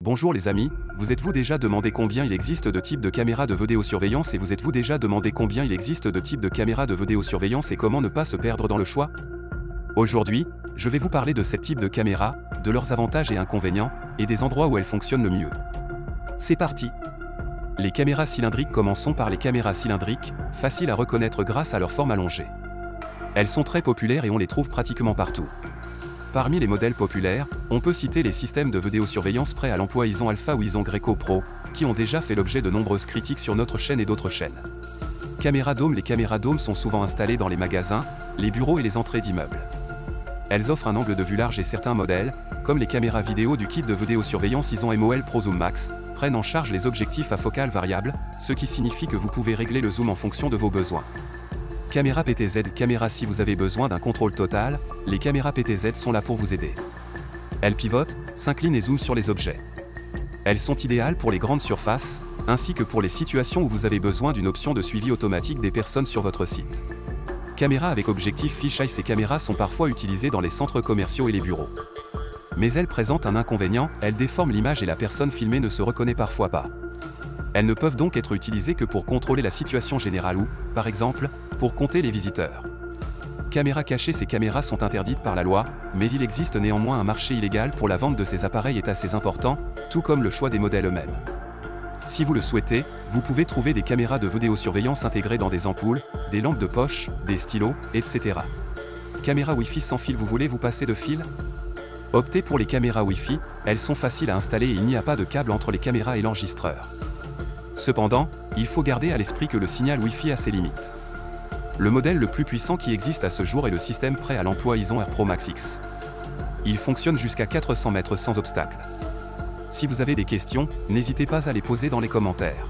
Bonjour les amis, vous êtes-vous déjà demandé combien il existe de types de caméras de vidéosurveillance et vous êtes-vous déjà demandé combien il existe de types de caméras de vidéosurveillance et comment ne pas se perdre dans le choix? Aujourd'hui, je vais vous parler de ces types de caméras, de leurs avantages et inconvénients, et des endroits où elles fonctionnent le mieux. C'est parti! Les caméras cylindriques. Commençons par les caméras cylindriques, faciles à reconnaître grâce à leur forme allongée. Elles sont très populaires et on les trouve pratiquement partout. Parmi les modèles populaires, on peut citer les systèmes de vidéosurveillance prêts à l'emploi ISON Alpha ou ISON Greco Pro, qui ont déjà fait l'objet de nombreuses critiques sur notre chaîne et d'autres chaînes. Caméras dômes. Les caméras dômes sont souvent installées dans les magasins, les bureaux et les entrées d'immeubles. Elles offrent un angle de vue large et certains modèles, comme les caméras vidéo du kit de vidéosurveillance ISON MOL Pro Zoom Max, prennent en charge les objectifs à focale variable, ce qui signifie que vous pouvez régler le zoom en fonction de vos besoins. Caméra PTZ. Caméra. Si vous avez besoin d'un contrôle total, les caméras PTZ sont là pour vous aider. Elles pivotent, s'inclinent et zooment sur les objets. Elles sont idéales pour les grandes surfaces, ainsi que pour les situations où vous avez besoin d'une option de suivi automatique des personnes sur votre site. Caméra avec objectif fisheye. Ces caméras sont parfois utilisées dans les centres commerciaux et les bureaux. Mais elles présentent un inconvénient, elles déforment l'image et la personne filmée ne se reconnaît parfois pas. Elles ne peuvent donc être utilisées que pour contrôler la situation générale ou, par exemple, pour compter les visiteurs. Caméras cachées. Ces caméras sont interdites par la loi, mais il existe néanmoins un marché illégal pour la vente de ces appareils est assez important, tout comme le choix des modèles eux-mêmes. Si vous le souhaitez, vous pouvez trouver des caméras de vidéosurveillance intégrées dans des ampoules, des lampes de poche, des stylos, etc. Caméra Wi-Fi sans fil. Vous voulez vous passer de fil? Optez pour les caméras Wi-Fi, elles sont faciles à installer et il n'y a pas de câble entre les caméras et l'enregistreur. Cependant, il faut garder à l'esprit que le signal Wi-Fi a ses limites. Le modèle le plus puissant qui existe à ce jour est le système prêt à l'emploi ISON Air Pro Max X. Il fonctionne jusqu'à 400 mètres sans obstacle. Si vous avez des questions, n'hésitez pas à les poser dans les commentaires.